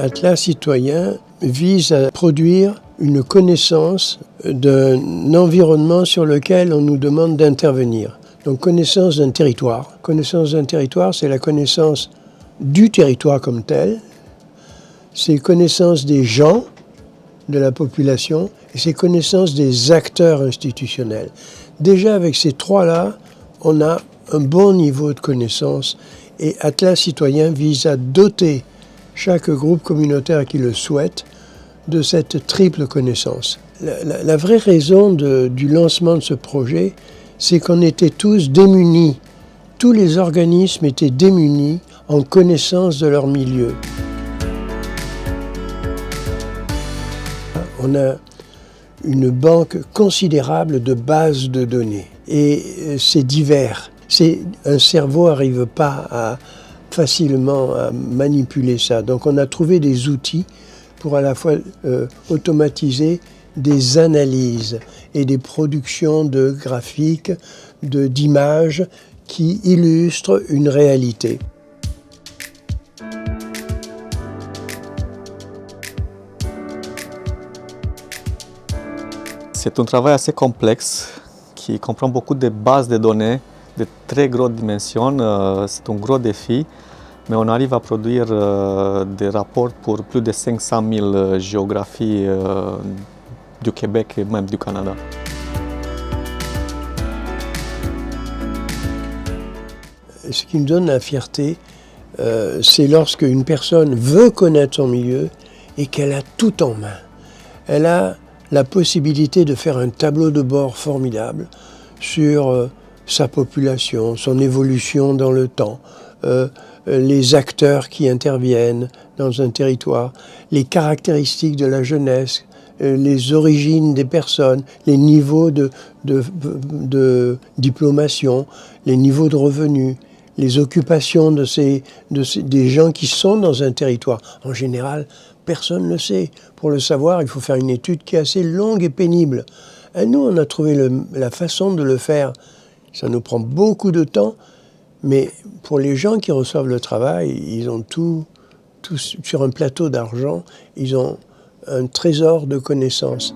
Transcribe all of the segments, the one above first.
Atlas Citoyen vise à produire une connaissance d'un environnement sur lequel on nous demande d'intervenir. Donc connaissance d'un territoire. Connaissance d'un territoire, c'est la connaissance du territoire comme tel, c'est connaissance des gens, de la population, et c'est connaissance des acteurs institutionnels. Déjà avec ces trois-là, on a un bon niveau de connaissance et Atlas Citoyen vise à doter chaque groupe communautaire qui le souhaite de cette triple connaissance. La vraie raison du lancement de ce projet, c'est qu'on était tous démunis. Tous les organismes étaient démunis en connaissance de leur milieu. On a une banque considérable de bases de données et c'est divers. Un cerveau n'arrive pas facilement à manipuler ça. Donc on a trouvé des outils pour à la fois automatiser des analyses et des productions de graphiques, d'images qui illustrent une réalité. C'est un travail assez complexe qui comprend beaucoup de bases de données de très grosses dimensions. C'est un gros défi, mais on arrive à produire des rapports pour plus de 500 000 géographies du Québec et même du Canada. Ce qui me donne la fierté, c'est lorsque une personne veut connaître son milieu et qu'elle a tout en main. Elle a la possibilité de faire un tableau de bord formidable sur sa population, son évolution dans le temps, les acteurs qui interviennent dans un territoire, les caractéristiques de la jeunesse, les origines des personnes, les niveaux de diplomation, les niveaux de revenus, les occupations des gens qui sont dans un territoire. En général, personne ne le sait. Pour le savoir, il faut faire une étude qui est assez longue et pénible. Et nous, on a trouvé la façon de le faire. Ça nous prend beaucoup de temps, mais pour les gens qui reçoivent le travail, ils ont tout sur un plateau d'argent, ils ont un trésor de connaissances.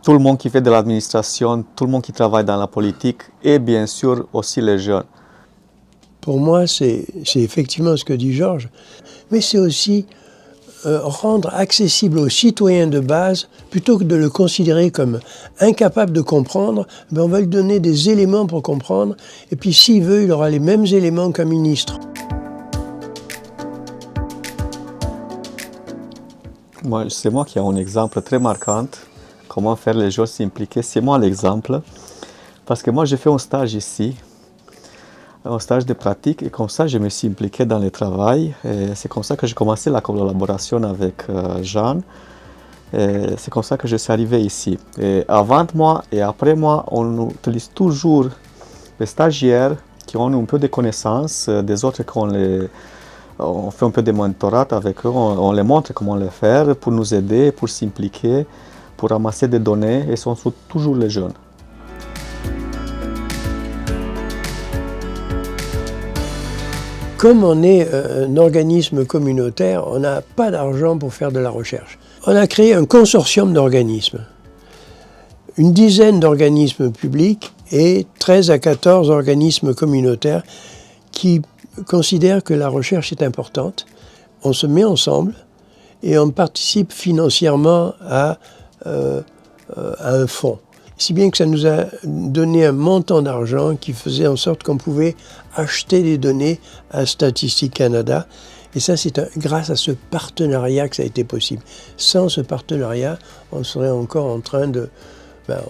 Tout le monde qui fait de l'administration, tout le monde qui travaille dans la politique et bien sûr aussi les jeunes. Pour moi, c'est effectivement ce que dit Georges, mais c'est aussi rendre accessible aux citoyens de base, plutôt que de le considérer comme incapable de comprendre, on va lui donner des éléments pour comprendre, et puis s'il veut, il aura les mêmes éléments qu'un ministre. C'est moi qui ai un exemple très marquant, comment faire les gens s'impliquer. C'est moi l'exemple, parce que moi j'ai fait un stage ici, un stage de pratique, et comme ça je me suis impliqué dans le travail. C'est comme ça que j'ai commencé la collaboration avec Jean. C'est comme ça que je suis arrivé ici. Et avant moi et après moi, on utilise toujours les stagiaires qui ont un peu de connaissances, des autres on fait un peu de mentorat avec eux, on les montre comment le faire pour nous aider, pour s'impliquer, pour ramasser des données, et ce sont toujours les jeunes. Comme on est un organisme communautaire, on n'a pas d'argent pour faire de la recherche. On a créé un consortium d'organismes, une dizaine d'organismes publics et 13 à 14 organismes communautaires qui considèrent que la recherche est importante. On se met ensemble et on participe financièrement à un fonds. Si bien que ça nous a donné un montant d'argent qui faisait en sorte qu'on pouvait acheter des données à Statistique Canada. Et ça, c'est grâce à ce partenariat que ça a été possible. Sans ce partenariat, on serait encore en train de...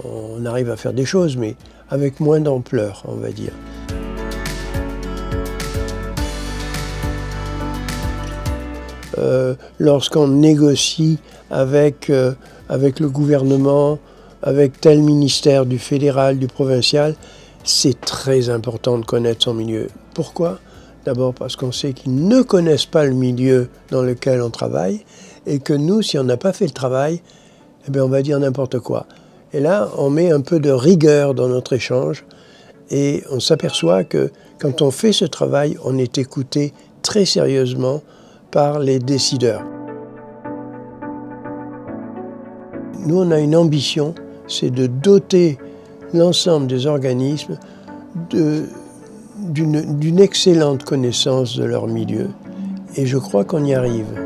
on arrive à faire des choses, mais avec moins d'ampleur, on va dire. Lorsqu'on négocie avec le gouvernement, avec tel ministère, du fédéral, du provincial, c'est très important de connaître son milieu. Pourquoi ? D'abord parce qu'on sait qu'ils ne connaissent pas le milieu dans lequel on travaille et que nous, si on n'a pas fait le travail, on va dire n'importe quoi. Et là, on met un peu de rigueur dans notre échange Et on s'aperçoit que quand on fait ce travail, on est écouté très sérieusement par les décideurs. Nous, on a une ambition, c'est de doter l'ensemble des organismes d'une excellente connaissance de leur milieu. Et je crois qu'on y arrive.